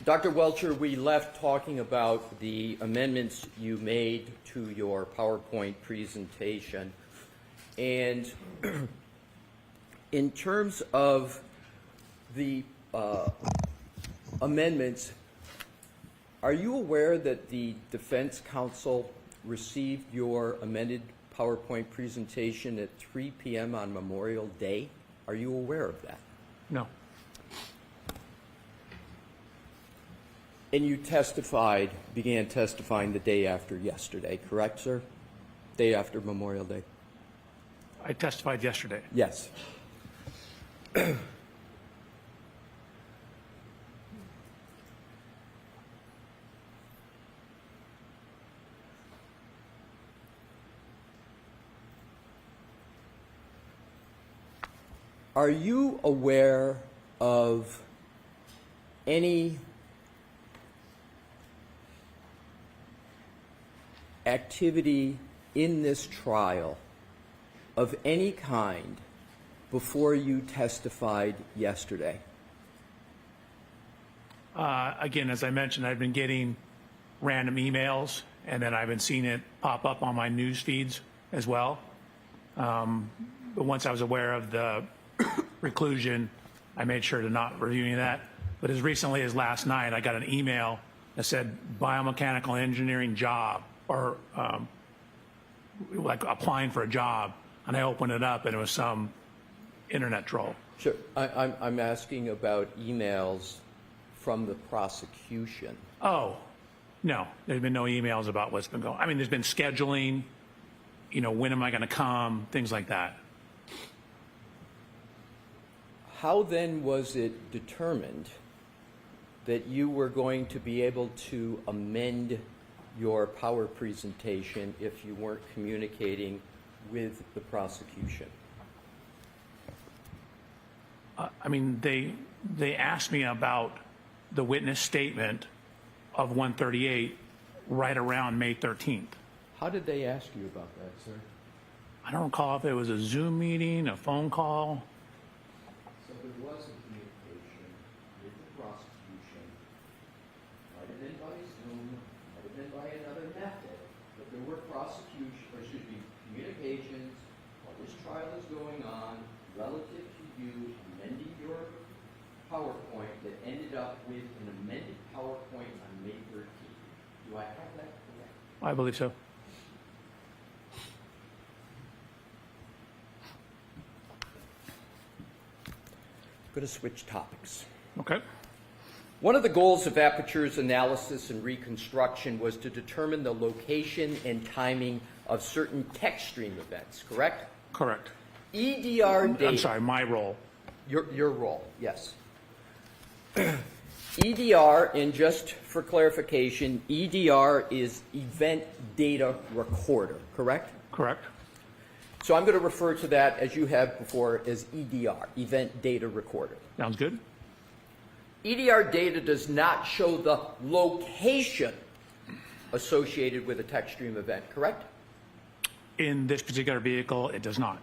Dr. Welcher, we left talking about the amendments you made to your PowerPoint presentation. And in terms of the amendments, are you aware that the Defense Counsel received your amended PowerPoint presentation at 3 p.m. on Memorial Day? Are you aware of that? No. And you began testifying the day after yesterday, correct, sir? Day after Memorial Day. I testified yesterday. Yes. Are you aware of any activity in this trial of any kind before you testified yesterday? Again, as I mentioned, I've been getting random emails, and then I've been seeing it pop up on my news feeds as well. But once I was aware of the reclusion, I made sure to not review any of that. But as recently as last night, I got an email that said biomechanical engineering job, or like applying for a job, and I opened it up and it was some internet troll. Sure. I'm asking about emails from the prosecution. Oh, no, there's been no emails about what's been going on. I mean, there's been scheduling, you know, when am I going to come, things like that. How then was it determined that you were going to be able to amend your power presentation if you weren't communicating with the prosecution? I mean, they asked me about the witness statement of 138 right around May 13th. How did they ask you about that, sir? I don't recall if it was a Zoom meeting, a phone call. So there was a communication with the prosecution. Might have been by Zoom, might have been by another method, but there were communications while this trial is going on relative to you amending your PowerPoint that ended up with an amended PowerPoint on May 13th. Do I have that correct? I believe so. I'm going to switch topics. Okay. One of the goals of Aperture's analysis and reconstruction was to determine the location and timing of certain Techstream events, correct? Correct. EDR data. I'm sorry, my role. Your role, yes. EDR, and just for clarification, EDR is Event Data Recorder, correct? Correct. So I'm going to refer to that, as you have before, as EDR, Event Data Recorder. Sounds good. EDR data does not show the location associated with a Techstream event, correct? In this particular vehicle, it does not.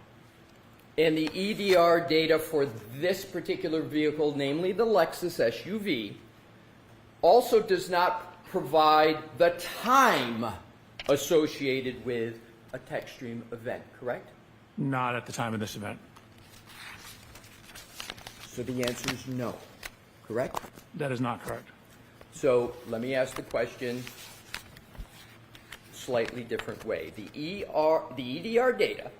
And the EDR data for this particular vehicle, namely the Lexus SUV, also does not provide the time associated with a Techstream event, correct? Not at the time of this event. So the answer is no, correct? That is not correct. So let me ask the question slightly different way. The EDR data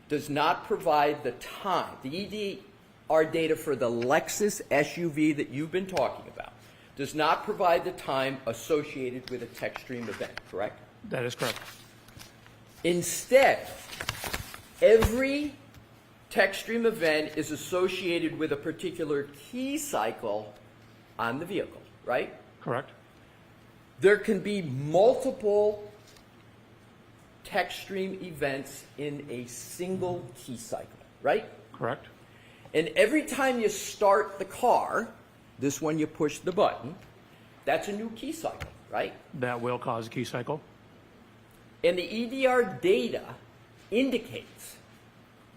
does not provide the time. The EDR data for the Lexus SUV that you've been talking about does not provide the time associated with a Techstream event, correct? That is correct. Instead, every Techstream event is associated with a particular key cycle on the vehicle, right? Correct. There can be multiple Techstream events in a single key cycle, right? Correct. And every time you start the car, this one you push the button, that's a new key cycle, right? That will cause a key cycle. And the EDR data indicates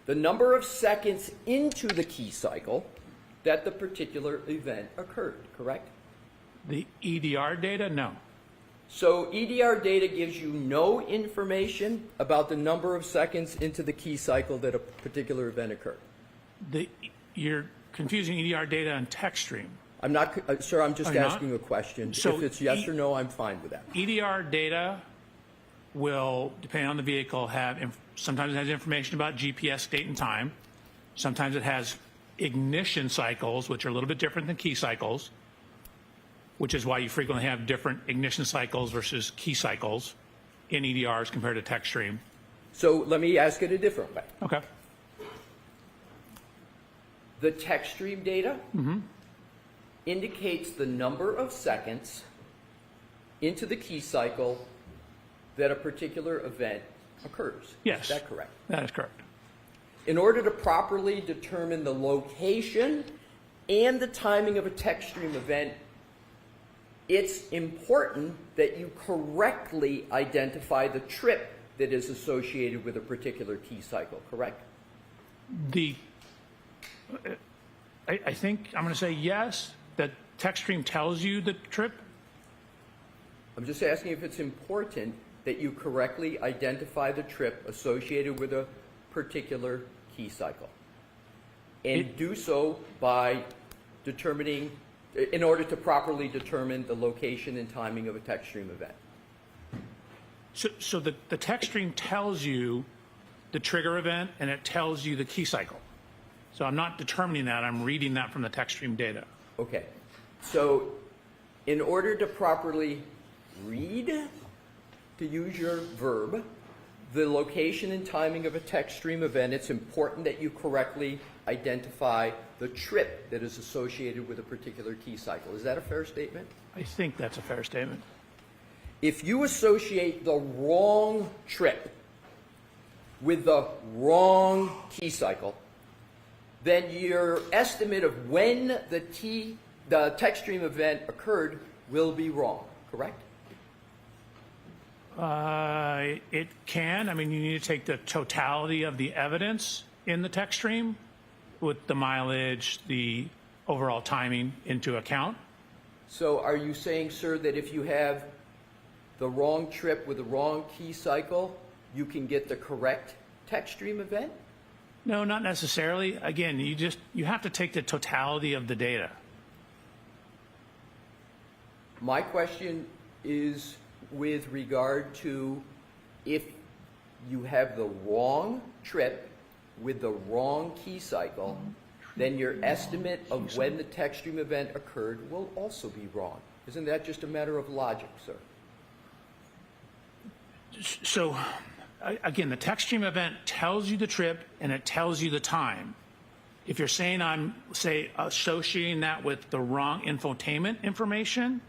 the number of seconds into the key cycle that the particular event occurred, correct? The EDR data, no. So EDR data gives you no information about the number of seconds into the key cycle that a particular event occurred. You're confusing EDR data and TechStream. I'm not, sir, I'm just Are you not? asking a question. So if it's yes or no, I'm fine with that. EDR data will, depending on the vehicle, sometimes it has information about GPS date and time. Sometimes it has ignition cycles, which are a little bit different than key cycles, which is why you frequently have different ignition cycles versus key cycles in EDRs compared to TechStream. So let me ask it a different way. Okay. The TechStream data indicates the number of seconds into the key cycle that a particular event occurs. Yes. Is that correct? That is correct. In order to properly determine the location and the timing of a TechStream event, it's important that you correctly identify the trip that is associated with a particular key cycle, correct? I think I'm going to say yes, that TechStream tells you the trip. I'm just asking if it's important that you correctly identify the trip associated with a particular key cycle. And do so by determining, in order to properly determine the location and timing of a TechStream event. So the TechStream tells you the trigger event and it tells you the key cycle. So I'm not determining that, I'm reading that from the TechStream data. Okay. So in order to properly read, to use your verb, the location and timing of a TechStream event, it's important that you correctly identify the trip that is associated with a particular key cycle. Is that a fair statement? I think that's a fair statement. If you associate the wrong trip with the wrong key cycle, then your estimate of when the TechStream event occurred will be wrong, correct? It can. I mean, you need to take the totality of the evidence in the TechStream with the mileage, the overall timing into account. So are you saying, sir, that if you have the wrong trip with the wrong key cycle, you can get the correct TechStream event? No, not necessarily. Again, you have to take the totality of the data. My question is with regard to if you have the wrong trip with the wrong key cycle, then your estimate of when the TechStream event occurred will also be wrong. Isn't that just a matter of logic, sir? So, again, the TechStream event tells you the trip and it tells you the time. If you're saying I'm, say, associating that with the wrong infotainment information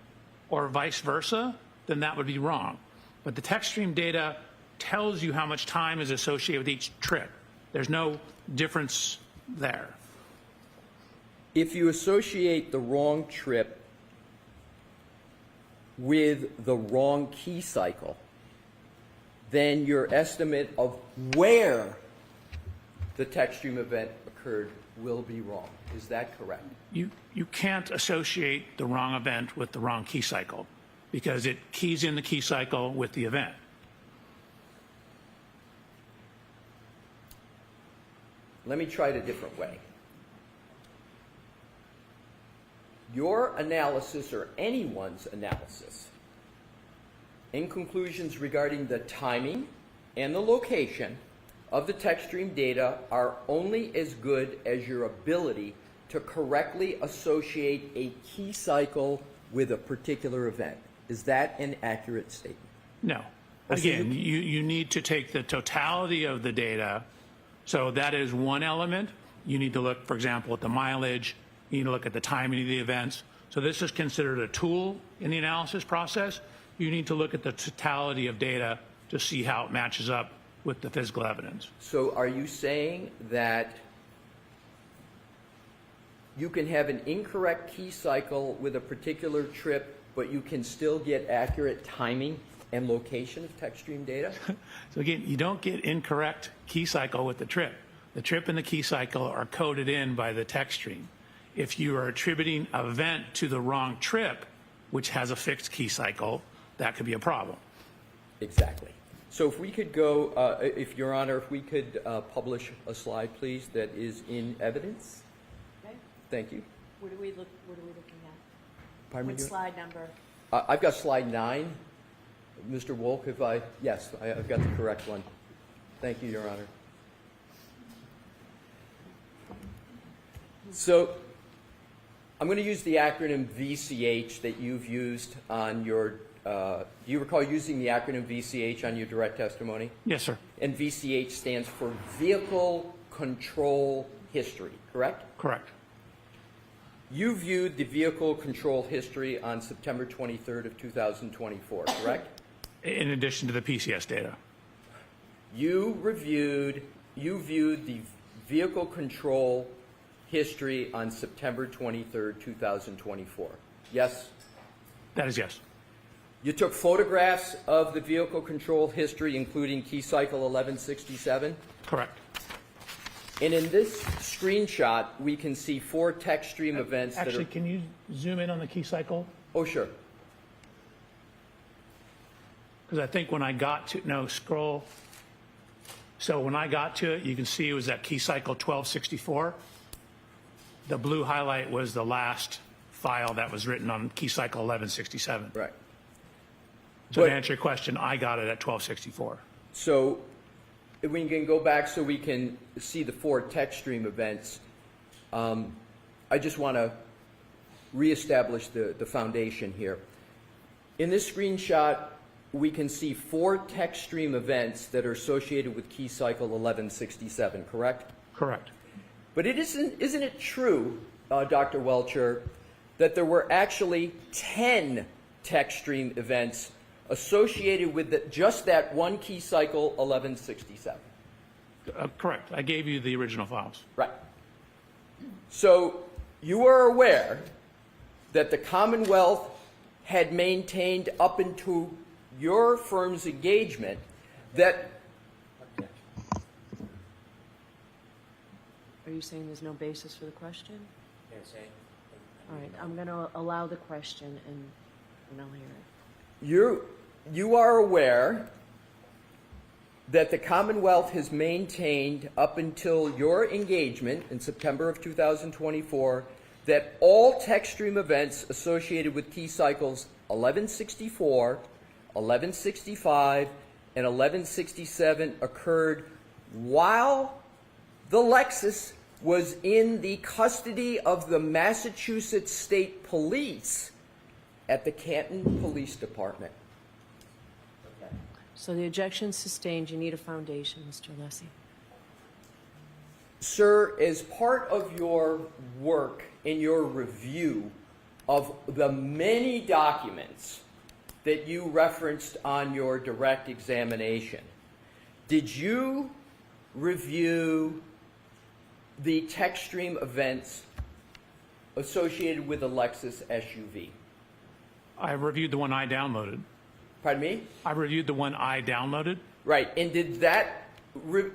or vice versa, then that would be wrong. But the TechStream data tells you how much time is associated with each trip. There's no difference there. If you associate the wrong trip with the wrong key cycle, then your estimate of where the TechStream event occurred will be wrong. Is that correct? You can't associate the wrong event with the wrong key cycle because it keys in the key cycle with the event. Let me try it a different way. Your analysis, or anyone's analysis, in conclusions regarding the timing and the location of the TechStream data are only as good as your ability to correctly associate a key cycle with a particular event. Is that an accurate statement? No. Again, you need to take the totality of the data. So that is one element. You need to look, for example, at the mileage. You need to look at the timing of the events. So this is considered a tool in the analysis process. You need to look at the totality of data to see how it matches up with the physical evidence. So are you saying that you can have an incorrect key cycle with a particular trip, but you can still get accurate timing and location of TechStream data? So again, you don't get incorrect key cycle with the trip. The trip and the key cycle are coded in by the TechStream. If you are attributing an event to the wrong trip, which has a fixed key cycle, that could be a problem. Exactly. So if we could go, if Your Honor, if we could publish a slide, please, that is in evidence. Okay. Thank you. What are we looking at? Pardon me? What slide number? I've got slide 9. Mr. Wolk, yes, I've got the correct one. Thank you, Your Honor. So I'm going to use the acronym VCH that you've used on your, do you recall using the acronym VCH on your direct testimony? Yes, sir. And VCH stands for Vehicle Control History, correct? Correct. You viewed the vehicle control history on September 23rd of 2024, correct? In addition to the PCS data. You viewed the vehicle control history on September 23rd, 2024. Yes? That is yes. You took photographs of the vehicle control history, including key cycle 1167? Correct. And in this screenshot, we can see 4 text stream events that Actually, are... can you zoom in on the key cycle? Oh, sure. Because I think when I got to, no, scroll. So when I got to it, you can see it was that key cycle 1264. The blue highlight was the last file that was written on key cycle 1167. Right. So to answer your question, I got it at 1264. So if we can go back so we can see the 4 text stream events, I just want to reestablish the foundation here. In this screenshot, we can see 4 text stream events that are associated with key cycle 1167, correct? Correct. But isn't it true, Dr. Welcher, that there were actually 10 text stream events associated with just that one key cycle 1167? Correct. I gave you the original files. Right. So you are aware that the Commonwealth had maintained up into your firm's engagement that... Are you saying there's no basis for the question? All right, I'm going to allow the question and I'll hear it. You are aware that the Commonwealth has maintained up until your engagement in September of 2024 that all text stream events associated with key cycles 1164, 1165, and 1167 occurred while the Lexus was in the custody of the Massachusetts State Police at the Canton Police Department. So the objection sustained. You need a foundation, Mr. Lessie. Sir, as part of your work in your review of the many documents that you referenced on your direct examination, did you review the text stream events associated with the Lexus SUV? I reviewed the one I downloaded. Pardon me? I reviewed the one I downloaded. Right. And did that,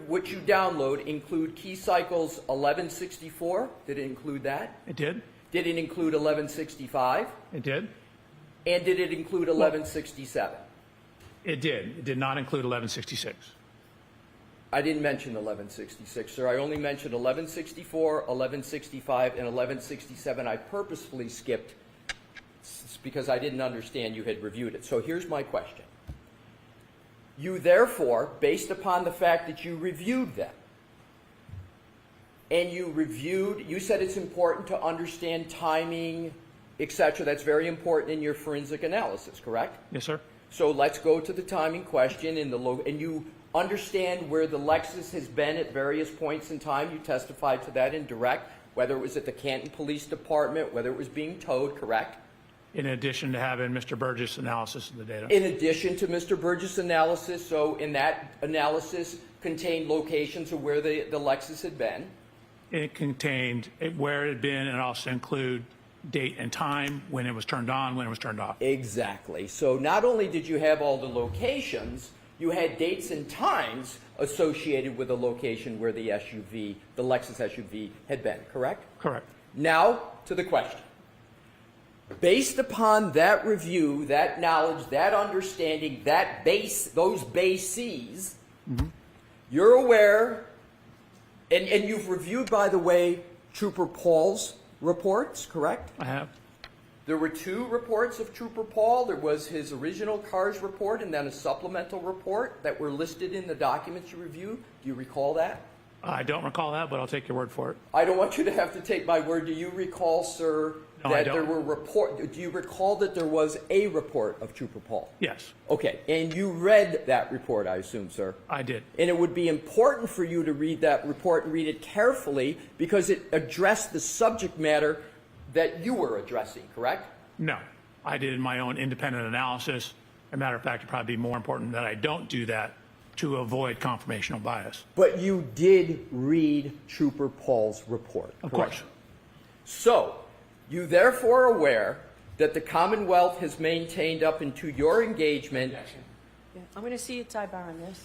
what you download, include key cycles 1164? Did it include that? It did. Did it include 1165? It did. And did it include 1167? It did. It did not include 1166. I didn't mention 1166, sir. I only mentioned 1164, 1165, and 1167. I purposefully skipped because I didn't understand you had reviewed it. So here's my question. You therefore, based upon the fact that you reviewed them, and you said it's important to understand timing, etc. That's very important in your forensic analysis, correct? Yes, sir. So let's go to the timing question and you understand where the Lexus has been at various points in time. You testified to that in direct, whether it was at the Canton Police Department, whether it was being towed, correct? In addition to having Mr. Burgess' analysis of the data. In addition to Mr. Burgess' analysis, so in that analysis contained locations of where the Lexus had been. It contained where it had been and also include date and time, when it was turned on, when it was turned off. Exactly. So not only did you have all the locations, you had dates and times associated with the location where the SUV, the Lexus SUV, had been, correct? Correct. Now to the question. Based upon that review, that knowledge, that understanding, that base, those bases, you're aware, and you've reviewed, by the way, Trooper Paul's reports, correct? I have. There were 2 reports of Trooper Paul. There was his original CARS report and then a supplemental report that were listed in the documents you reviewed. Do you recall that? I don't recall that, but I'll take your word for it. I don't want you to have to take my word. Do you recall, sir, No, I that there don't. were do you recall that there was a report of Trooper Paul? Yes, Okay, and you read that report, I assume, sir? I did. And it would be important for you to read that report and read it carefully because it addressed the subject matter that you were addressing, correct? No, I did my own independent analysis. As a matter of fact, it'd probably be more important that I don't do that to avoid confirmational bias. But you did read Trooper Paul's report, Of correct? course. So, you therefore are aware that the Commonwealth has maintained up into your engagement. Yeah, I'm going to see a sidebar on this.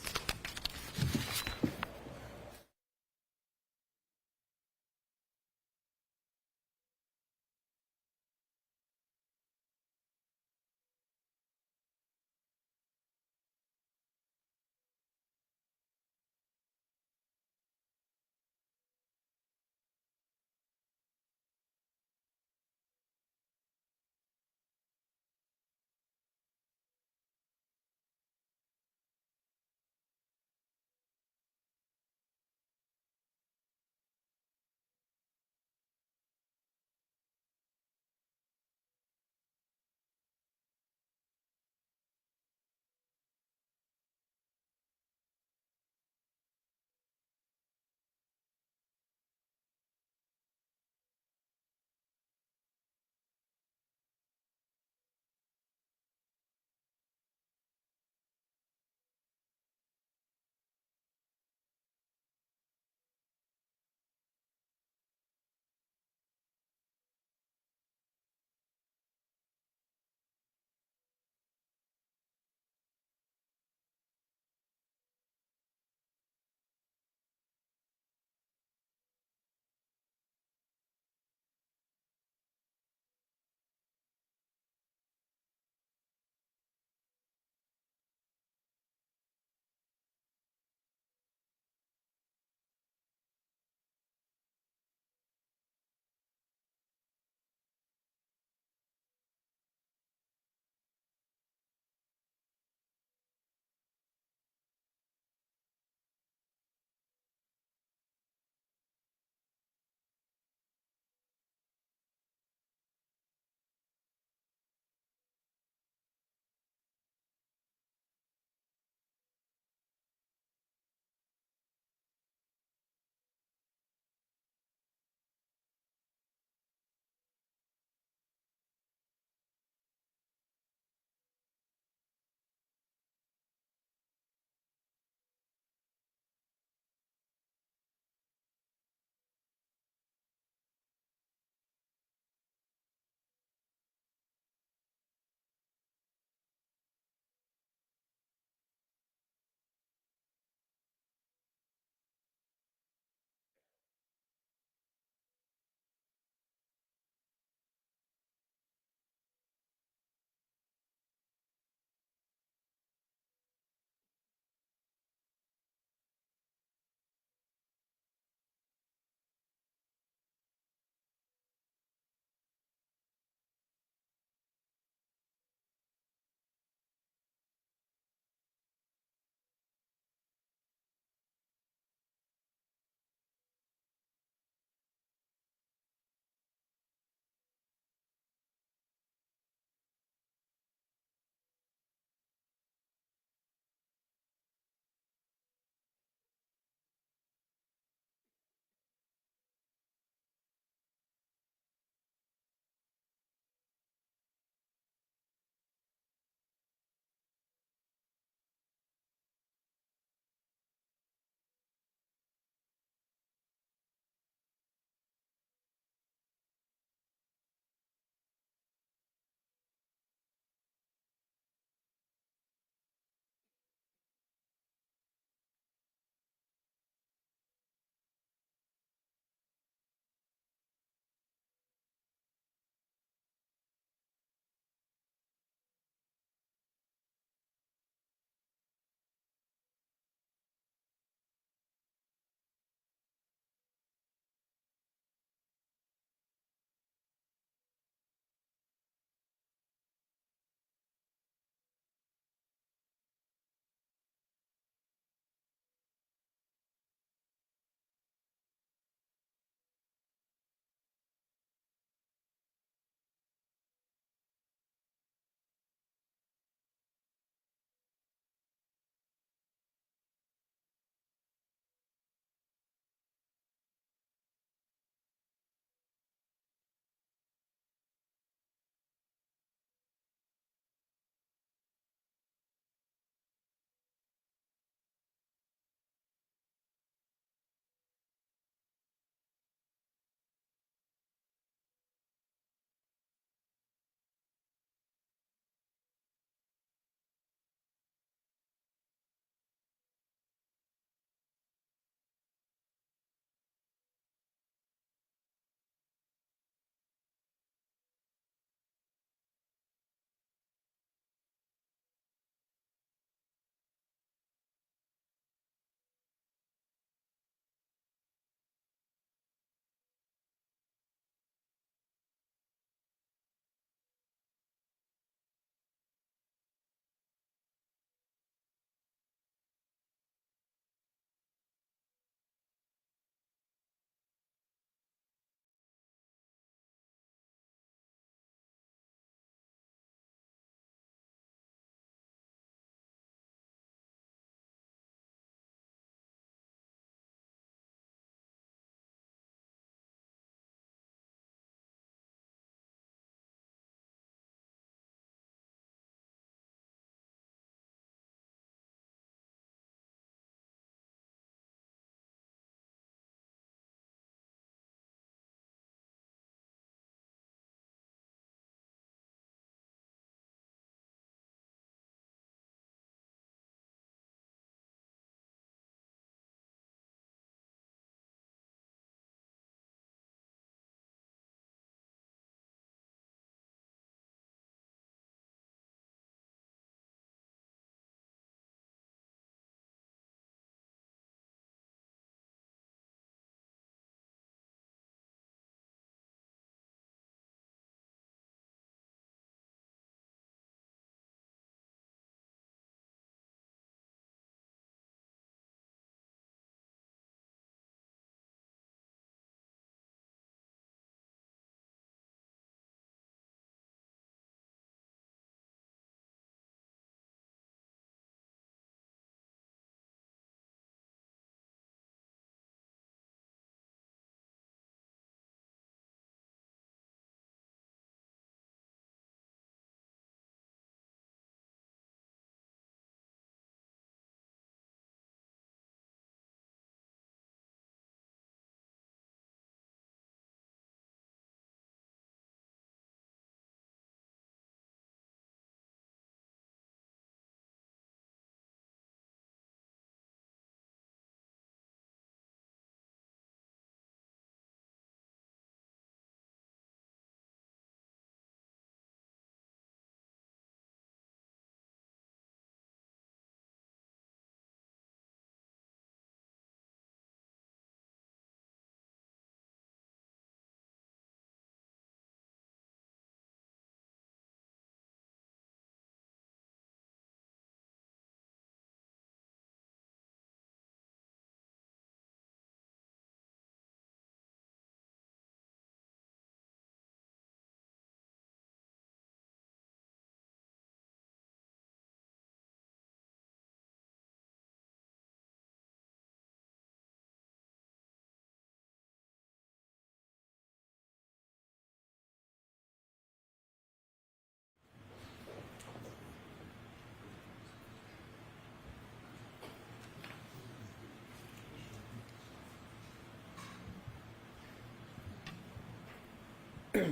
May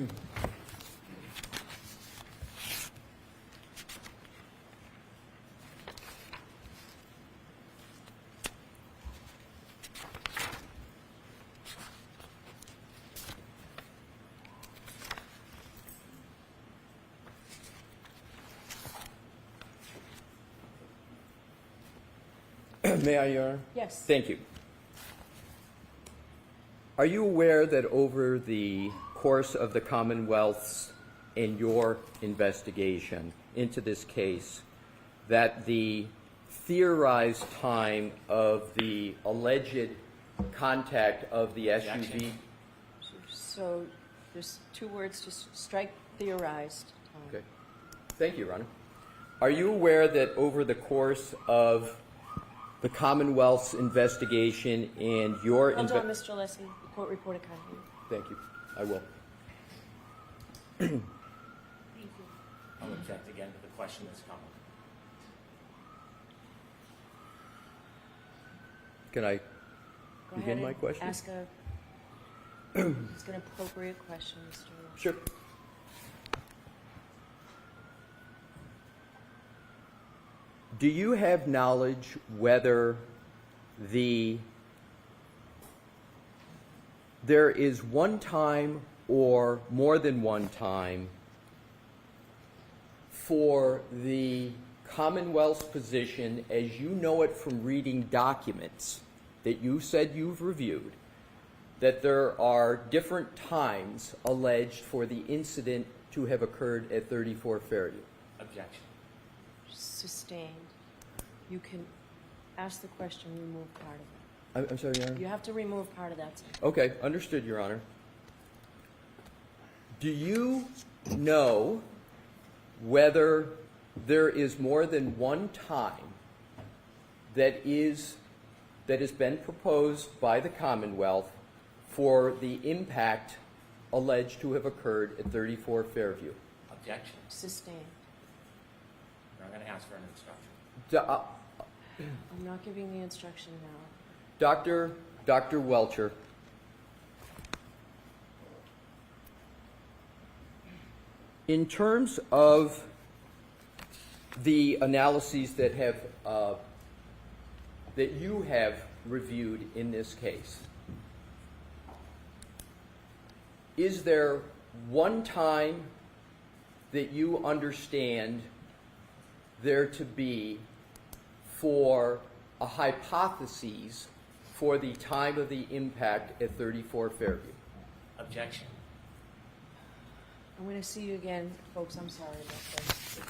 I, Your Honor? Yes. Thank you. Are you aware that over the course of the Commonwealth's and your investigation into this case, that the theorized time of the alleged contact of the SUV? So there's two words, just strike theorized. Okay. Thank you, Your Honor. Are you aware that over the course of the Commonwealth's investigation and your... Hold on, Mr. Leslie. The court reporter can't hear you. Thank you. I will. I'll object again to the question that's coming. Can I Go begin ahead my and question? ask an appropriate question, Mr. Sure. Do you have knowledge whether there is one time or more than one time for the Commonwealth's position, as you know it from reading documents that you said you've reviewed, that there are different times alleged for the incident to have occurred at 34 Fairview? Objection. Sustained. You can ask the question, remove part of it. I'm sorry, Your Honor? You have to remove part of that sentence. Okay, understood, Your Honor. Do you know whether there is more than one time that has been proposed by the Commonwealth for the impact alleged to have occurred at 34 Fairview? Objection. Sustained. I'm going to ask for an instruction. I'm not giving the instruction now. Dr. Welcher, in terms of the analyses that you have reviewed in this case, is there one time that you understand there to be for a hypothesis for the time of the impact at 34 Fairview? Objection. I'm going to see you again, folks. I'm sorry about this.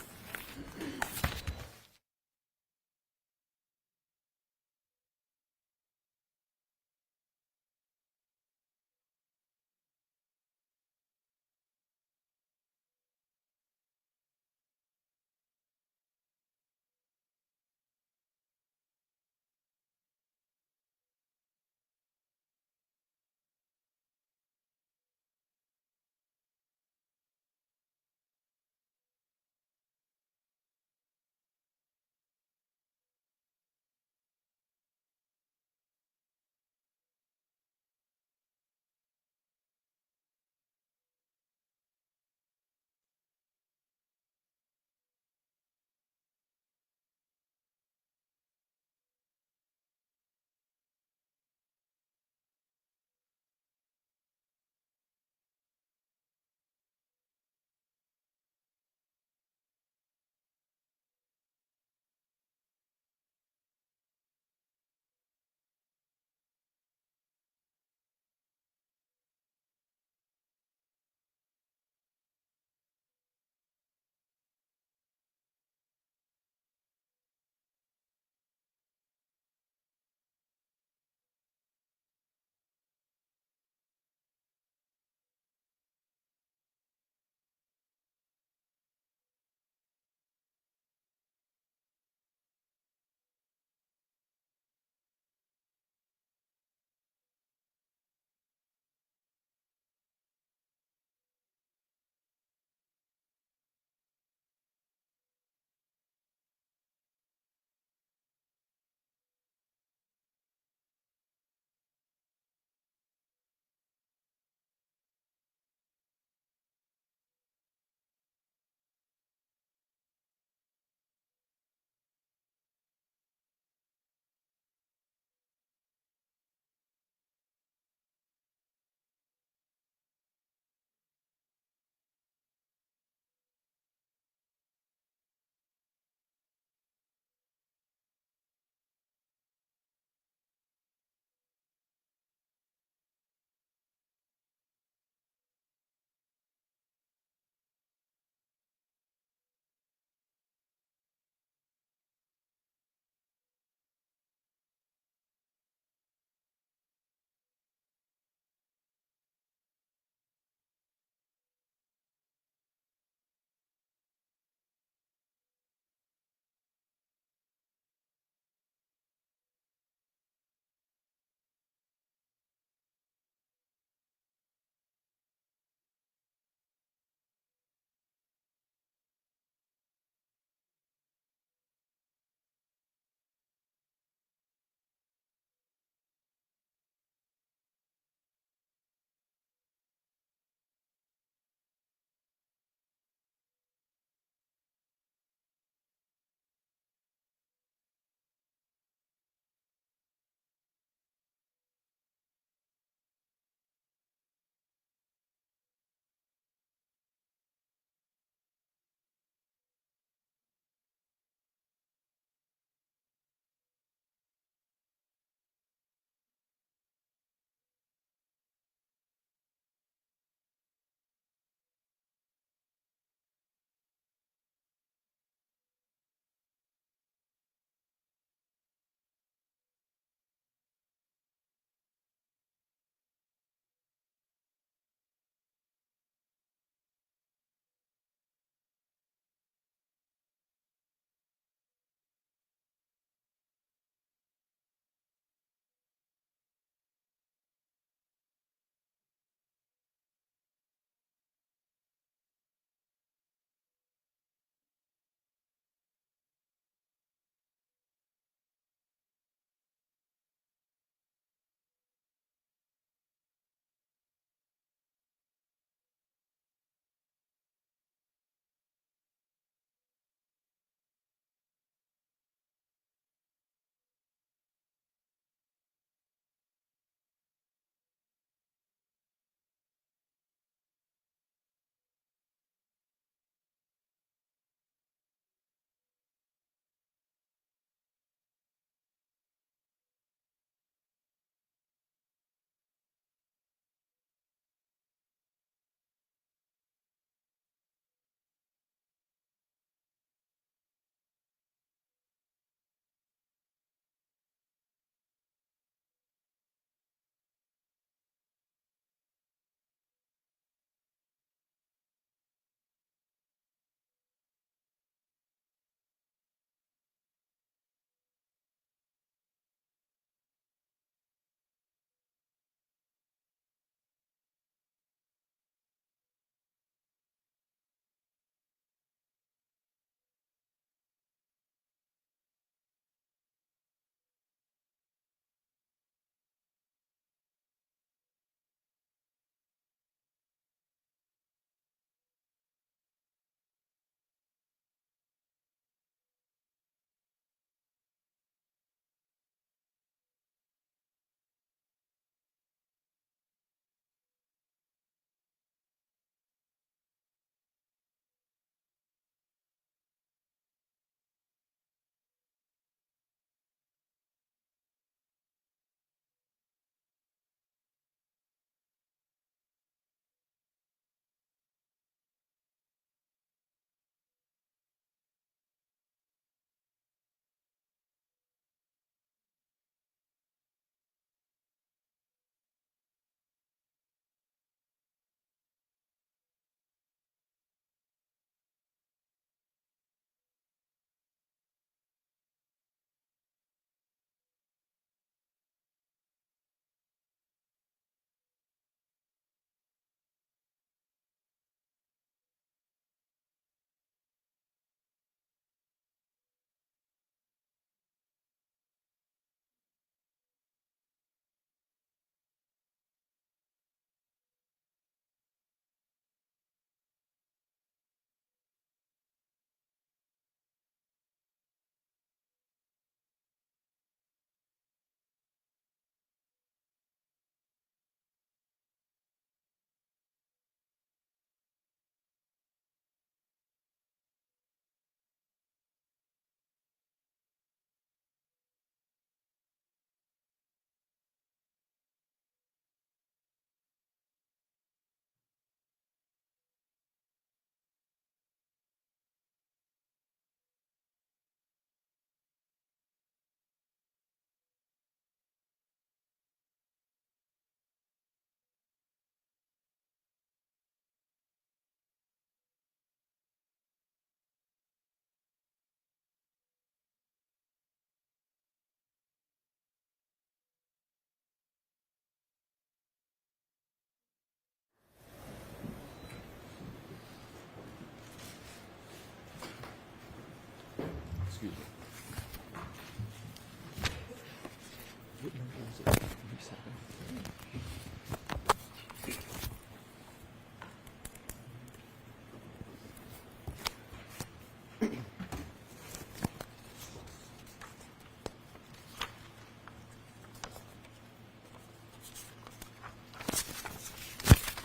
Excuse me.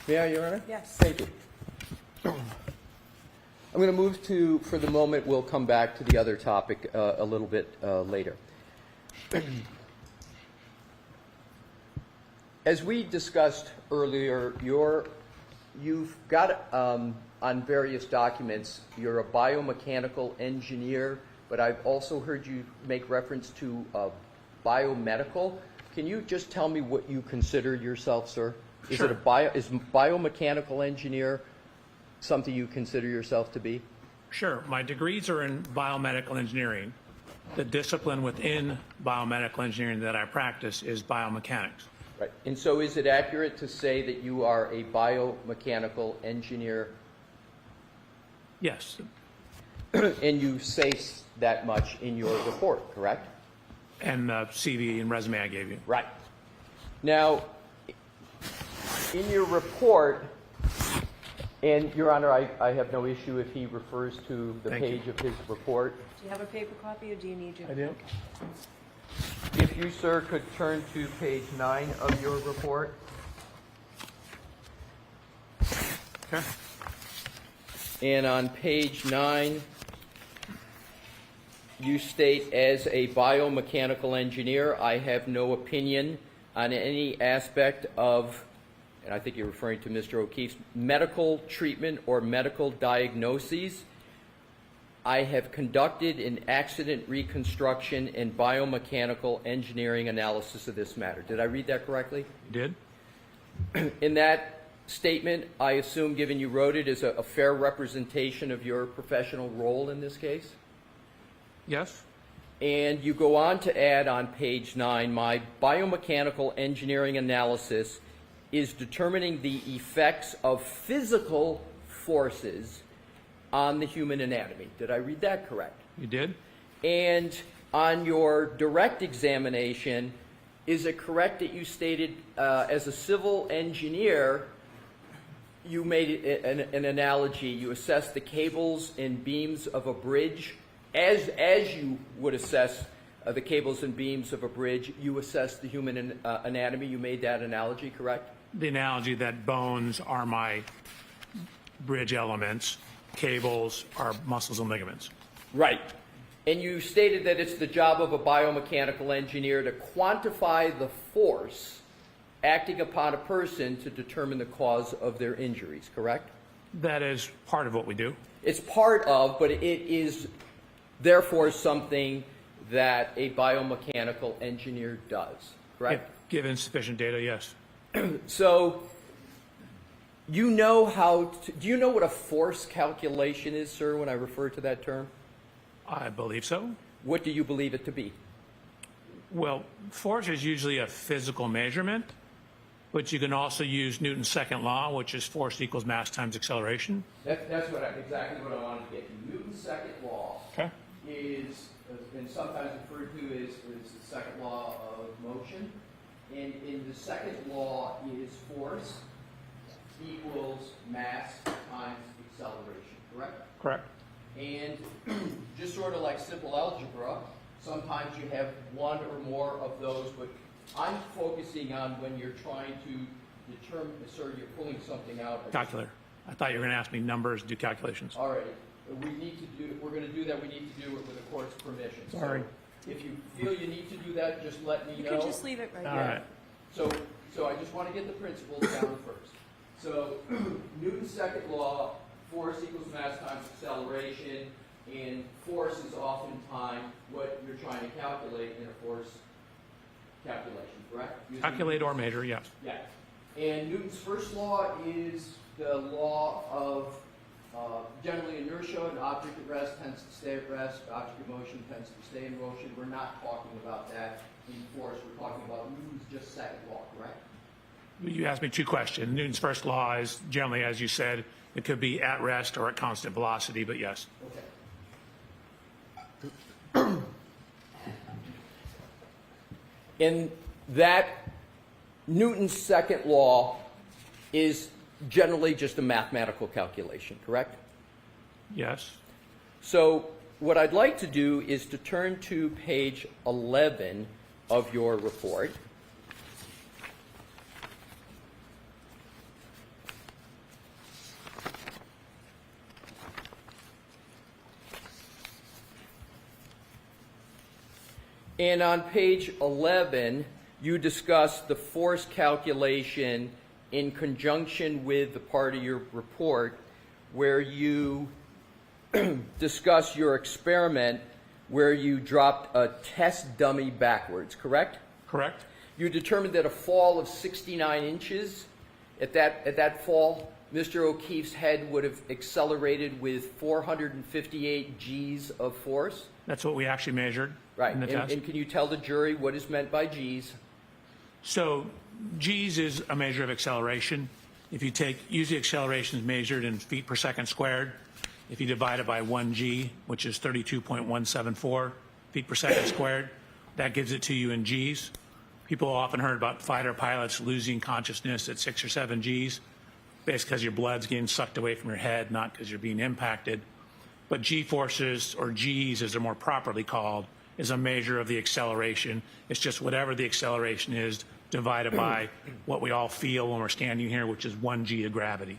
May I, Your Honor? Yes. Thank you. I'm going to move to, for the moment, we'll come back to the other topic a little bit later. As we discussed earlier, you've got on various documents, you're a biomechanical engineer, but I've also heard you make reference to biomedical. Can you just tell me what you consider yourself, sir? Is Sure. is biomechanical engineer something you consider yourself to be? Sure. My degrees are in biomedical engineering. The discipline within biomedical engineering that I practice is biomechanics. Right. And so is it accurate to say that you are a biomechanical engineer? Yes. And you say that much in your report, correct? And the CV and resume I gave you. Right. Now, in your report, and Your Honor, I have no issue if he refers to the Thank you. page of his report. Do you have a paper copy, or do you need your? I do. If you, sir, could turn to page 9 of your report. Okay. And on page 9, you state, as a biomechanical engineer, I have no opinion on any aspect of, and I think you're referring to Mr. O'Keefe's, medical treatment or medical diagnoses. I have conducted an accident reconstruction and biomechanical engineering analysis of this matter. Did I read that correctly? You did? In that statement, I assume, given you wrote it, is a fair representation of your professional role in this case? Yes. And you go on to add on page 9, my biomechanical engineering analysis is determining the effects of physical forces on the human anatomy. Did I read that correct? You did? And on your direct examination, is it correct that you stated as a civil engineer, you made an analogy, you assessed the cables and beams of a bridge, as you would assess the cables and beams of a bridge, you assessed the human anatomy, you made that analogy, correct? The analogy that bones are my bridge elements, cables are muscles and ligaments. Right. And you stated that it's the job of a biomechanical engineer to quantify the force acting upon a person to determine the cause of their injuries, correct? That is part of what we do. It's part of, but it is therefore something that a biomechanical engineer does, correct? Given sufficient data, yes. So, you know do you know what a force calculation is, sir, when I refer to that term? I believe so. What do you believe it to be? Well, force is usually a physical measurement, but you can also use Newton's second law, which is force equals mass times acceleration. That's exactly what I wanted to get to. Newton's second law is, and sometimes referred to as the second law of motion. And in the second law is force equals mass times acceleration, correct? Correct. And just sort of like simple algebra, sometimes you have one or more of those, but I'm focusing on when you're trying to determine, sir, you're pulling something out. Calculator. I thought you were going to ask me numbers, do calculations. All right. We're going to do that. We need to do it with the court's permission. Sorry. So if you feel you need to do that, just let me know. You can just leave it right All here. right. So I just want to get the principles down first. So Newton's second law, force equals mass times acceleration, and force is oftentimes what you're trying to calculate in a force calculation, correct? Calculate or measure, yes. Yeah. And Newton's first law is the law of generally inertia. An object at rest tends to stay at rest. Object in motion tends to stay in motion. We're not talking about that in force. We're talking about Newton's just second law, correct? You asked me two questions. Newton's first law is generally, as you said, it could be at rest or at constant velocity, but yes. Okay. And that Newton's second law is generally just a mathematical calculation, correct? Yes. So what I'd like to do is to turn to page 11 of your report. And on page 11, you discuss the force calculation in conjunction with the part of your report where you discuss your experiment where you dropped a test dummy backwards, correct? Correct. You determined that a fall of 69 inches, at that fall, Mr. O'Keefe's head would have accelerated with 458 G's of force? That's what we actually measured Right. in the test. And can you tell the jury what is meant by G's? So G's is a measure of acceleration. If you use the accelerations measured in feet per second squared, if you divide it by 1 G, which is 32.174 feet per second squared, that gives it to you in G's. People often heard about fighter pilots losing consciousness at 6 or 7 G's. Basically because your blood's getting sucked away from your head, not because you're being impacted. But G-forces, or G's as they're more properly called, is a measure of the acceleration. It's just whatever the acceleration is divided by what we all feel when we're standing here, which is 1 G of gravity.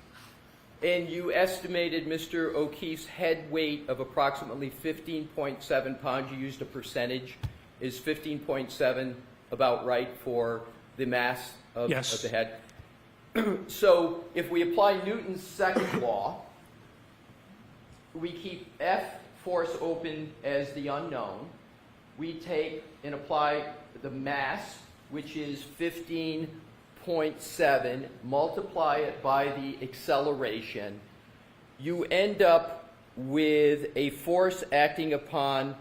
And you estimated Mr. O'Keefe's head weight of approximately 15.7 pounds. You used a percentage. Is 15.7 about right for the mass of, Yes. of the head? So if we apply Newton's second law, we keep F force open as the unknown. We take and apply the mass, which is 15.7, multiply it by the acceleration. You end up with a force acting upon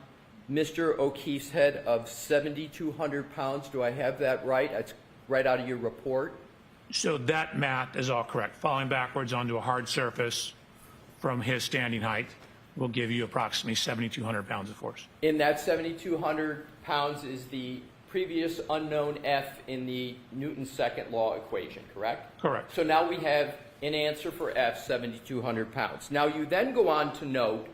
Mr. O'Keefe's head of 7,200 pounds. Do I have that right? That's right out of your report. So that math is all correct. Falling backwards onto a hard surface from his standing height will give you approximately 7,200 pounds of force. In that 7,200 pounds is the previous unknown F in the Newton's second law equation, correct? Correct. So now we have an answer for F, 7,200 pounds. Now you then go on to note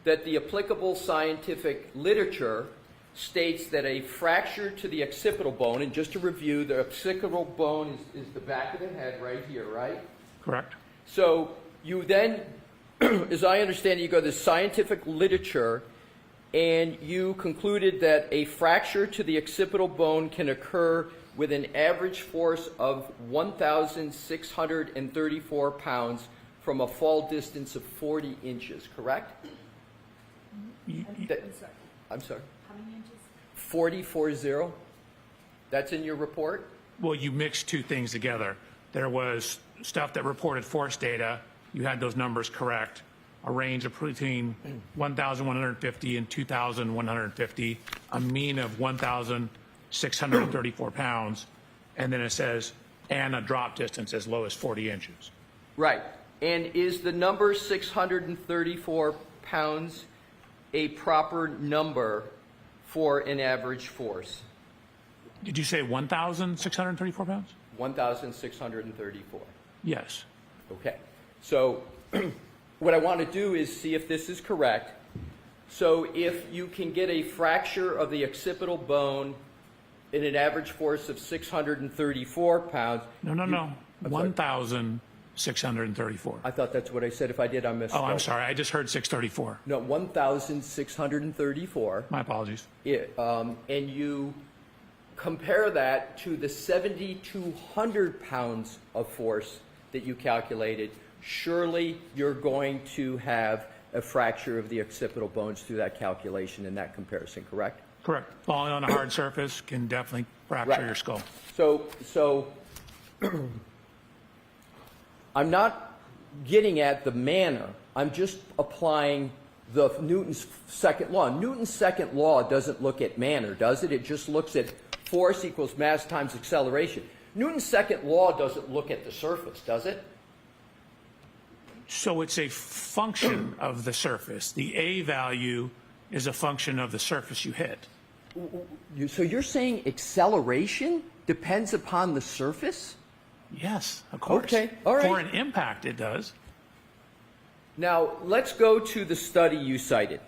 that the applicable scientific literature states that a fracture to the occipital bone, and just to review, the occipital bone is the back of the head right here, right? Correct. So you then, as I understand it, you go to the scientific literature and you concluded that a fracture to the occipital bone can occur with an average force of 1,634 pounds from a fall distance of 40 inches, correct? I'm sorry? How many inches? 40. That's in your report? Well, you mixed two things together. There was stuff that reported force data. You had those numbers correct. A range of between 1,150 and 2,150, a mean of 1,634 pounds, and then it says, and a drop distance as low as 40 inches. Right. And is the number 634 pounds a proper number for an average force? Did you say 1,634 pounds? 1,634. Yes. Okay. So what I want to do is see if this is correct. So if you can get a fracture of the occipital bone in an average force of 634 pounds. No. I'm sorry. 1,634. I thought that's what I said. If I did, I missed. Oh, I'm sorry. I just heard 634. No, 1,634. My apologies. And you compare that to the 7,200 pounds of force that you calculated, surely you're going to have a fracture of the occipital bones through that calculation in that comparison, correct? Correct. Falling on a hard surface can definitely fracture Right. your skull. So I'm not getting at the manner. I'm just applying the Newton's second law. Newton's second law doesn't look at manner, does it? It just looks at force equals mass times acceleration. Newton's second law doesn't look at the surface, does it? So it's a function of the surface. The A value is a function of the surface you hit. So you're saying acceleration depends upon the surface? Yes, of course. Okay, all right. For an impact, it does. Now, let's go to the study you cited.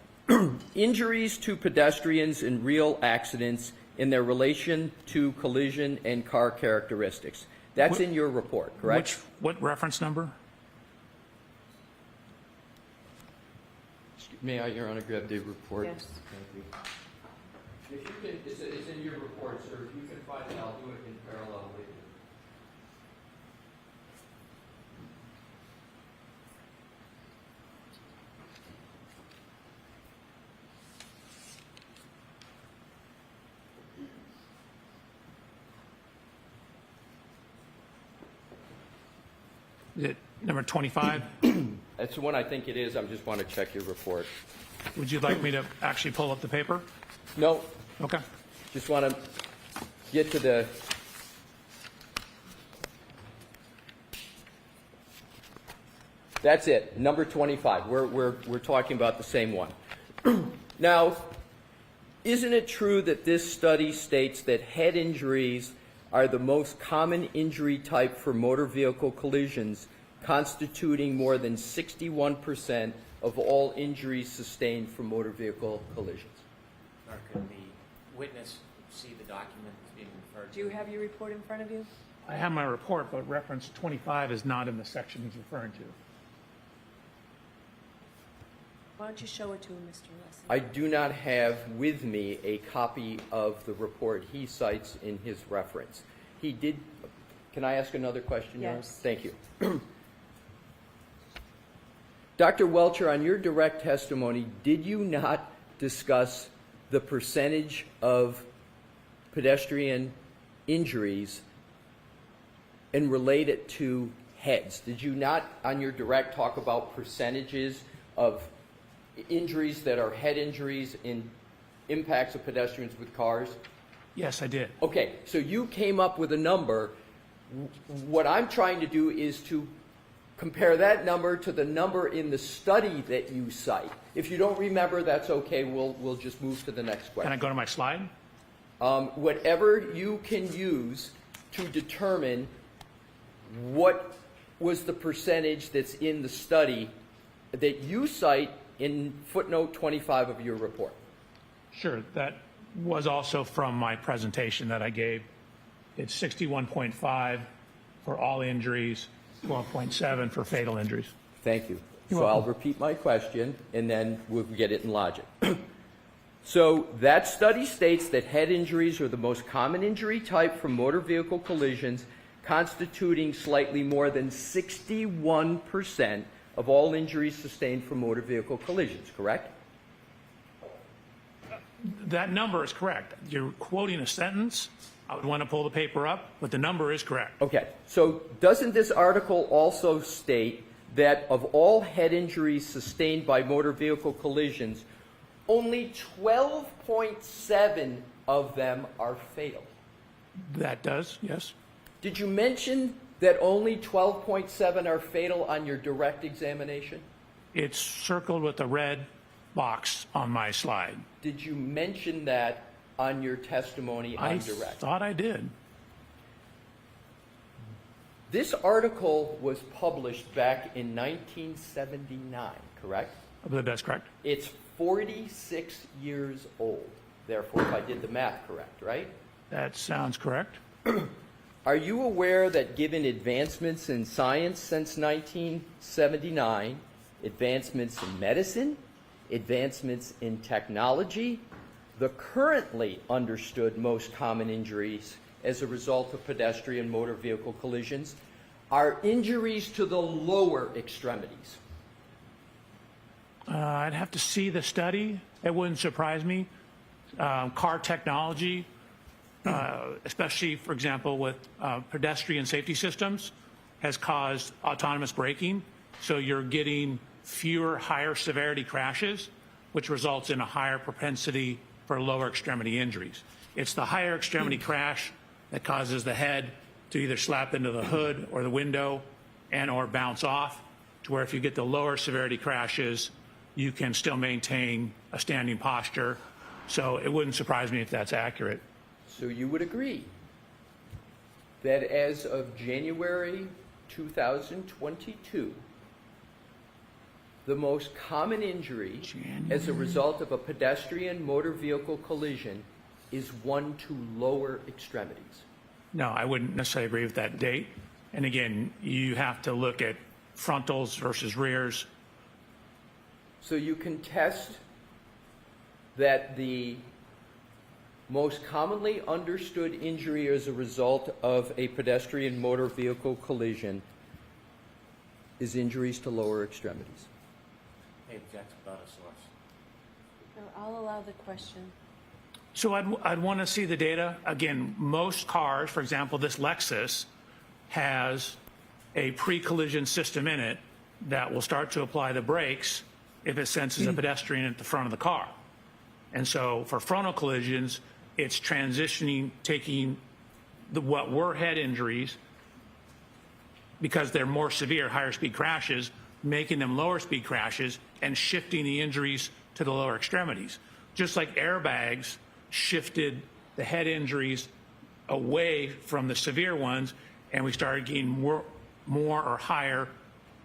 Injuries to pedestrians in real accidents in their relation to collision and car characteristics. That's in your report, correct? What reference number? May I, Your Honor, grab the report? Yes. Thank you. If you can, it's in your report, sir. If you can find it, I'll do it in parallel with you. Is it number 25? That's the one I think it is. I just want to check your report. Would you like me to actually pull up the paper? No, Okay. just want to get to the... That's it, number 25. We're talking about the same one. Now, isn't it true that this study states that head injuries are the most common injury type for motor vehicle collisions, constituting more than 61% of all injuries sustained from motor vehicle collisions? Or could the witness see the document that's being referred to? Do you have your report in front of you? I have my report, but reference 25 is not in the section he's referring to. Why don't you show it to him, Mr. Leslie? I do not have with me a copy of the report he cites in his reference. He did, can I ask another question, Your Honor? Yes. Thank you. Dr. Welcher, on your direct testimony, did you not discuss the percentage of pedestrian injuries and relate it to heads? Did you not, on your direct, talk about percentages of injuries that are head injuries in impacts of pedestrians with cars? Yes, I did. Okay, so you came up with a number. What I'm trying to do is to compare that number to the number in the study that you cite. If you don't remember, that's okay. We'll just move to the next Can I question. go to my slide? Whatever you can use to determine what was the percentage that's in the study that you cite in footnote 25 of your report. Sure. That was also from my presentation that I gave. It's 61.5 for all injuries, 12.7 for fatal injuries. Thank you. You're So I'll welcome. repeat my question, and then we'll get it in logic. So that study states that head injuries are the most common injury type from motor vehicle collisions, constituting slightly more than 61% of all injuries sustained from motor vehicle collisions, correct? That number is correct. You're quoting a sentence. I would want to pull the paper up, but the number is correct. Okay, so doesn't this article also state that of all head injuries sustained by motor vehicle collisions, only 12.7 of them are fatal? That does, yes. Did you mention that only 12.7 are fatal on your direct examination? It's circled with a red box on my slide. Did you mention that on your testimony on I direct? thought I did. This article was published back in 1979, correct? I believe that's correct. It's 46 years old, therefore, if I did the math correct, right? That sounds correct. Are you aware that given advancements in science since 1979, advancements in medicine, advancements in technology, the currently understood most common injuries as a result of pedestrian motor vehicle collisions are injuries to the lower extremities? I'd have to see the study. It wouldn't surprise me. Car technology, especially, for example, with pedestrian safety systems, has caused autonomous braking. So you're getting fewer higher severity crashes, which results in a higher propensity for lower extremity injuries. It's the higher extremity crash that causes the head to either slap into the hood or the window and or bounce off, to where if you get the lower severity crashes, you can still maintain a standing posture. So it wouldn't surprise me if that's accurate. So you would agree that as of January 2022, the most common injury as a result of a pedestrian motor vehicle collision is one to lower extremities? No, I wouldn't necessarily agree with that date. And again, you have to look at frontals versus rears. So you contest that the most commonly understood injury as a result of a pedestrian motor vehicle collision is injuries to lower extremities. Hey, that's about a source. I'll allow the question. So I'd want to see the data. Again, most cars, for example, this Lexus, has a pre-collision system in it that will start to apply the brakes if it senses a pedestrian at the front of the car. And so for frontal collisions, it's transitioning, taking what were head injuries, because they're more severe, higher speed crashes, making them lower speed crashes and shifting the injuries to the lower extremities. Just like airbags shifted the head injuries away from the severe ones, and we started getting more or higher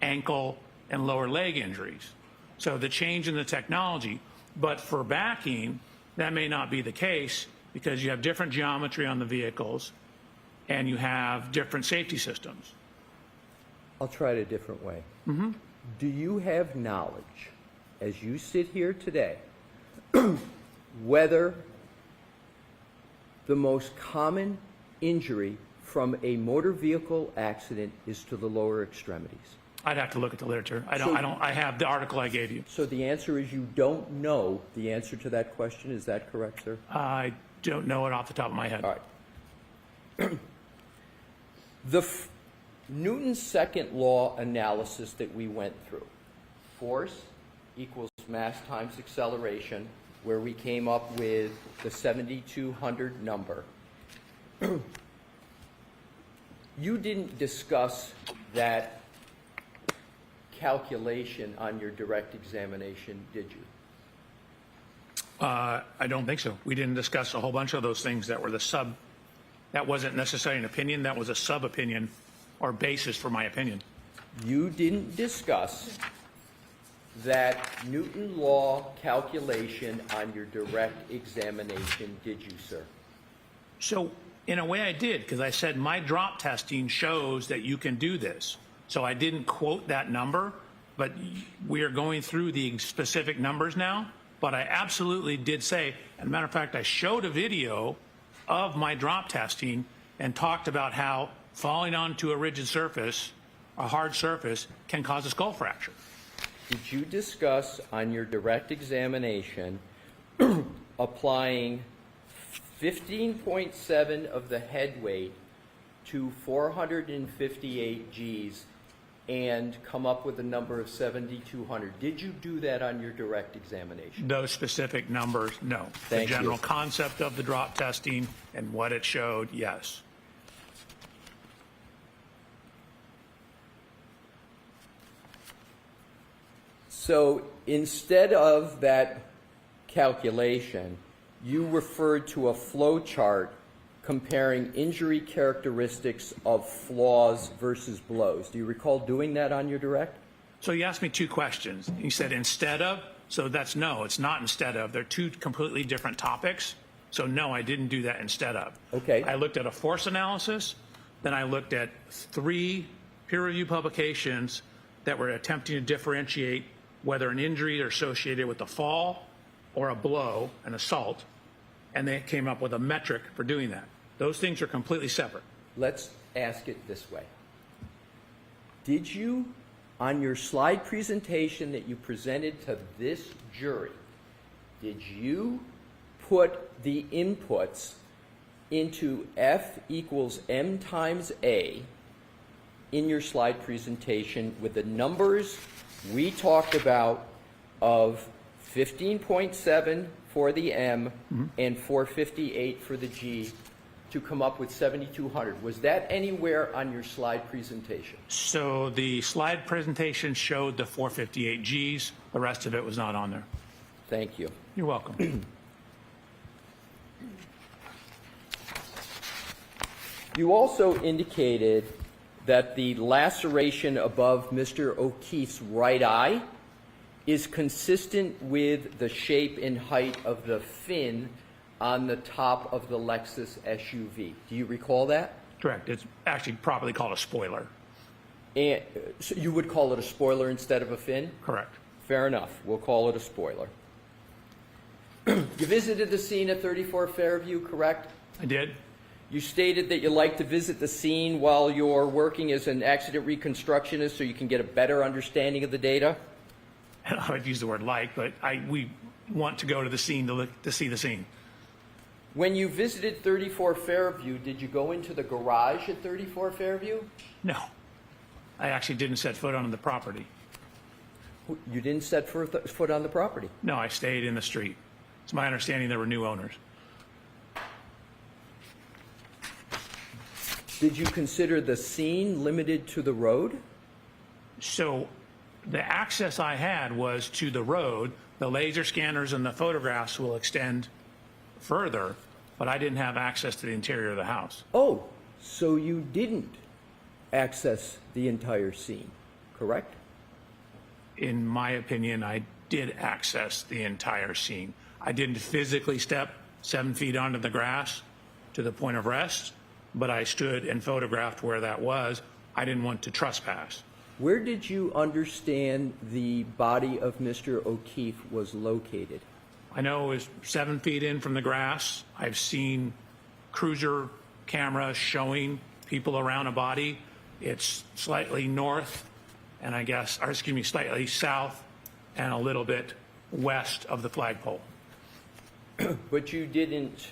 ankle and lower leg injuries. So the change in the technology, but for backing, that may not be the case because you have different geometry on the vehicles and you have different safety systems. I'll try it a different way. Do you have knowledge, as you sit here today, whether the most common injury from a motor vehicle accident is to the lower extremities? I'd have to look at the literature. I have the article I gave you. So the answer is you don't know the answer to that question. Is that correct, sir? I don't know it off the top of my head. All right. Newton's second law analysis that we went through, force equals mass times acceleration, where we came up with the 7,200 number. You didn't discuss that calculation on your direct examination, did you? I don't think so. We didn't discuss a whole bunch of those things that were that wasn't necessarily an opinion, that was a sub-opinion or basis for my opinion. You didn't discuss that Newton law calculation on your direct examination, did you, sir? So in a way I did, because I said my drop testing shows that you can do this. So I didn't quote that number, but we are going through the specific numbers now. But I absolutely did say, as a matter of fact, I showed a video of my drop testing and talked about how falling onto a rigid surface, a hard surface, can cause a skull fracture. Did you discuss on your direct examination applying 15.7 of the head weight to 458 Gs and come up with a number of 7,200? Did you do that on your direct examination? Those specific numbers, no. Thank the general you. concept of the drop testing and what it showed, yes. So instead of that calculation, you referred to a flow chart comparing injury characteristics of flaws versus blows. Do you recall doing that on your direct? So you asked me two questions. You said instead of, so that's no, it's not instead of. They're two completely different topics. So no, I didn't do that instead of. Okay. I looked at a force analysis, then I looked at 3 peer-reviewed publications that were attempting to differentiate whether an injury is associated with a fall or a blow, an assault, and they came up with a metric for doing that. Those things are completely separate. Let's ask it this way. Did you, on your slide presentation that you presented to this jury, did you put the inputs into F equals M times A in your slide presentation with the numbers we talked about of 15.7 for the M and 458 for the G to come up with 7,200? Was that anywhere on your slide presentation? So the slide presentation showed the 458 Gs. The rest of it was not on there. Thank you. You're welcome. You also indicated that the laceration above Mr. O'Keefe's right eye is consistent with the shape and height of the fin on the top of the Lexus SUV. Do you recall that? Correct. It's actually properly called a spoiler. And so you would call it a spoiler instead of a fin? Correct. Fair enough. We'll call it a spoiler. You visited the scene at 34 Fairview, correct? I did. You stated that you like to visit the scene while you're working as an accident reconstructionist so you can get a better understanding of the data? I'd use the word like, but we want to go to the scene to see the scene. When you visited 34 Fairview, did you go into the garage at 34 Fairview? No. I actually didn't set foot on the property. You didn't set foot on the property? No, I stayed in the street. It's my understanding there were new owners. Did you consider the scene limited to the road? So the access I had was to the road. The laser scanners and the photographs will extend further, but I didn't have access to the interior of the house. Oh, so you didn't access the entire scene, correct? In my opinion, I did access the entire scene. I didn't physically step 7 feet onto the grass to the point of rest, but I stood and photographed where that was. I didn't want to trespass. Where did you understand the body of Mr. O'Keefe was located? I know it was 7 feet in from the grass. I've seen cruiser cameras showing people around a body. It's slightly north and slightly south and a little bit west of the flagpole. But you didn't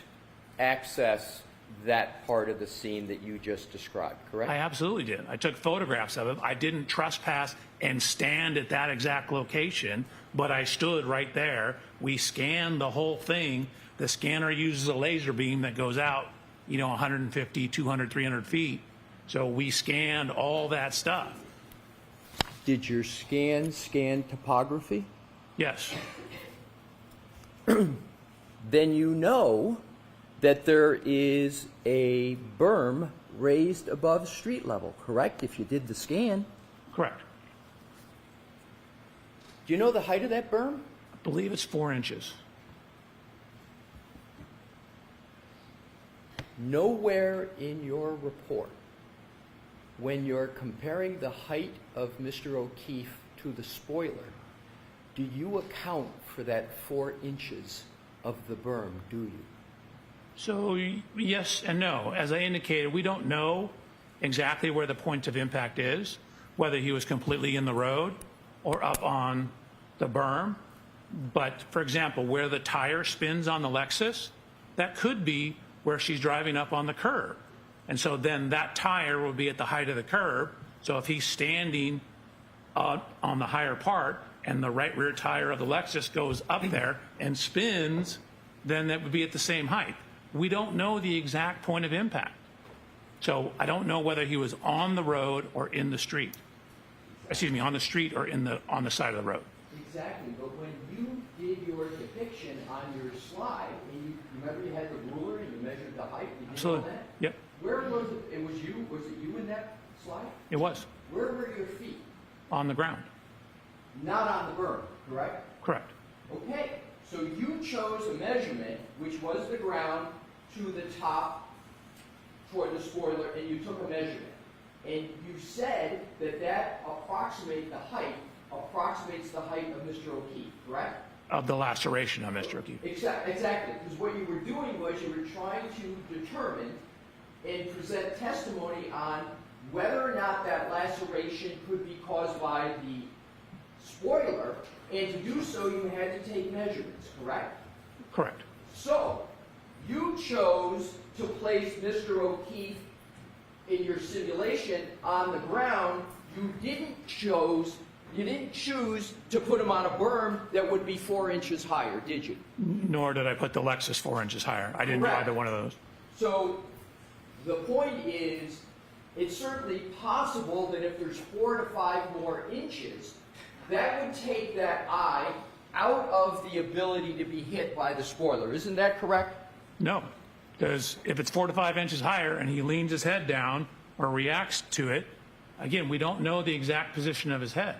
access that part of the scene that you just described, correct? I absolutely did. I took photographs of it. I didn't trespass and stand at that exact location, but I stood right there. We scanned the whole thing. The scanner uses a laser beam that goes out, 150, 200, 300 feet. So we scanned all that stuff. Did your scan topography? Yes. Then you know that there is a berm raised above street level, correct? If you did the scan. Correct. Do you know the height of that berm? I believe it's 4 inches. Nowhere in your report, when you're comparing the height of Mr. O'Keefe to the spoiler, do you account for that 4 inches of the berm, do you? So yes and no. As I indicated, we don't know exactly where the point of impact is, whether he was completely in the road or up on the berm. But for example, where the tire spins on the Lexus, that could be where she's driving up on the curb. And so then that tire will be at the height of the curb. So if he's standing on the higher part and the right rear tire of the Lexus goes up there and spins, then that would be at the same height. We don't know the exact point of impact. So I don't know whether he was on the road or in the street. Excuse me, on the street or on the side of the road. Exactly, but when you did your depiction on your slide, and you remember you had the ruler and you measured the height, you did all Absolutely. that? Yep, Where was it? It was you? Was it you in that slide? it was Where were your feet? on the ground. Not on the berm, correct? Correct. Okay, so you chose a measurement, which was the ground, to the top toward the spoiler, and you took a measurement. And you said that that approximates the height of Mr. O'Keefe, correct? Of the laceration of Mr. O'Keefe. Exactly, because what you were doing was you were trying to determine and present testimony on whether or not that laceration could be caused by the spoiler, and to do so you had to take measurements, correct? Correct. So, you chose to place Mr. O'Keefe in your simulation on the ground. You didn't choose to put him on a berm that would be 4 inches higher, did you? Nor did I put the Lexus 4 inches higher. I didn't do Correct. either one of those. So, the point is, it's certainly possible that if there's 4 to 5 more inches, that would take that eye out of the ability to be hit by the spoiler. Isn't that correct? No, because if it's 4 to 5 inches higher and he leans his head down or reacts to it, again, we don't know the exact position of his head.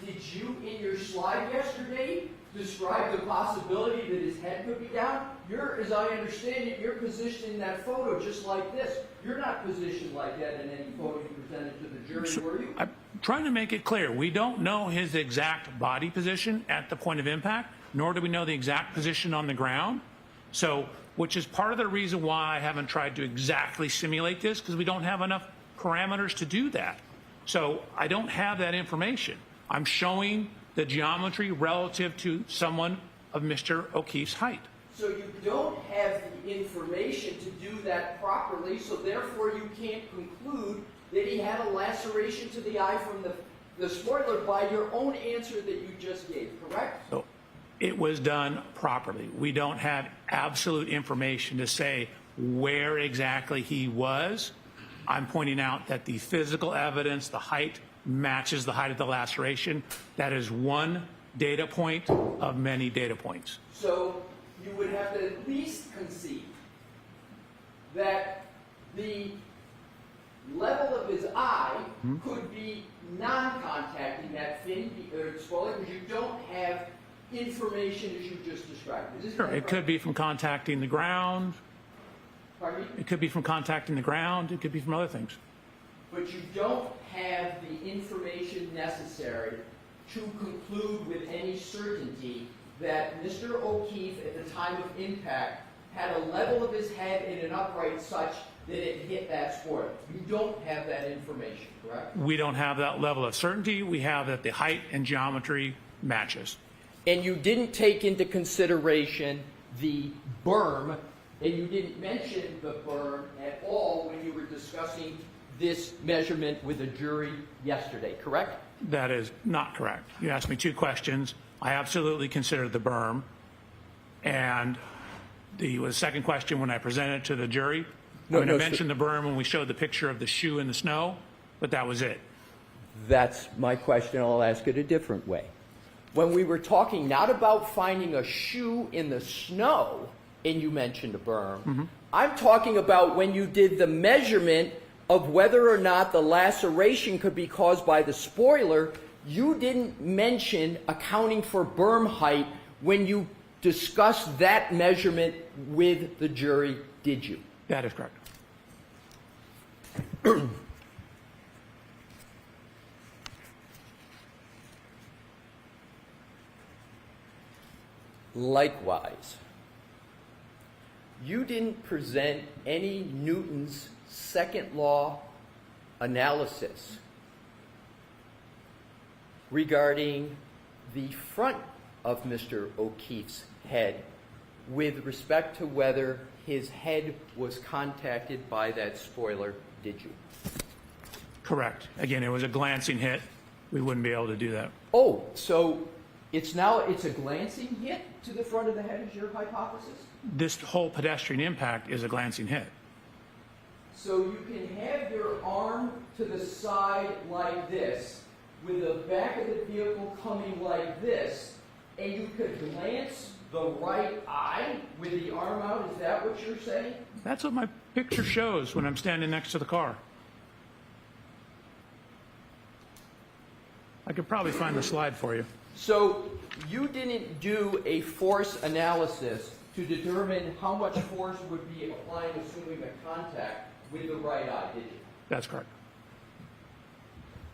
Did you, in your slide yesterday, describe the possibility that his head could be down? As I understand it, you're positioned in that photo just like this. You're not positioned like that in any photo you presented to the jury, were you? I'm trying to make it clear. We don't know his exact body position at the point of impact, nor do we know the exact position on the ground. So, which is part of the reason why I haven't tried to exactly simulate this, because we don't have enough parameters to do that. So I don't have that information. I'm showing the geometry relative to someone of Mr. O'Keefe's height. So you don't have the information to do that properly, so therefore you can't conclude that he had a laceration to the eye from the spoiler by your own answer that you just gave, correct? So it was done properly. We don't have absolute information to say where exactly he was. I'm pointing out that the physical evidence, the height, matches the height of the laceration. That is one data point of many data points. So you would have to at least concede that the level of his eye could be non-contacting that fin or spoiler because you don't have information as you just described. Sure, it could be from contacting the ground. Pardon me? It could be from contacting the ground. It could be from other things. But you don't have the information necessary to conclude with any certainty that Mr. O'Keefe, at the time of impact, had a level of his head in an upright such that it hit that spoiler. You don't have that information, correct? We don't have that level of certainty. We have that the height and geometry matches. And you didn't take into consideration the berm, and you didn't mention the berm at all when you were discussing this measurement with the jury yesterday, correct? That is not correct. You asked me two questions. I absolutely considered the berm. And the second question when I presented to the jury, I mentioned the berm when we showed the picture of the shoe in the snow, but that was it. That's my question. I'll ask it a different way. When we were talking not about finding a shoe in the snow, and you mentioned a berm, I'm talking about when you did the measurement of whether or not the laceration could be caused by the spoiler. You didn't mention accounting for berm height when you discussed that measurement with the jury, did you? That is correct. Likewise, you didn't present any Newton's second law analysis regarding the front of Mr. O'Keefe's head with respect to whether his head was contacted by that spoiler, did you? Correct. Again, it was a glancing hit. We wouldn't be able to do that. Oh, so it's a glancing hit to the front of the head is your hypothesis? This whole pedestrian impact is a glancing hit. So you can have your arm to the side like this, with the back of the vehicle coming like this, and you could glance the right eye with the arm out? Is that what you're saying? That's what my picture shows when I'm standing next to the car. I could probably find the slide for you. So you didn't do a force analysis to determine how much force would be applying assuming a contact with the right eye, did you? That's correct.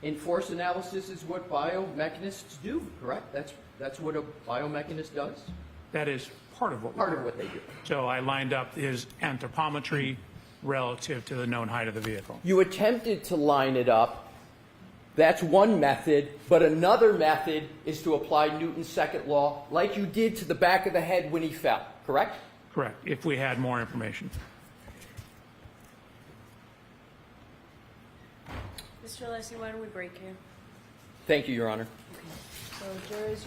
And force analysis is what biomechanists do, correct? That's what a biomechanist does? That is part of what they do. So I lined up his anthropometry relative to the known height of the vehicle. You attempted to line it up. That's one method, but another method is to apply Newton's second law like you did to the back of the head when he fell, correct? Correct, if we had more information. Mr. Leslie, why don't we break here? Thank you, Your Honor. So, jurors,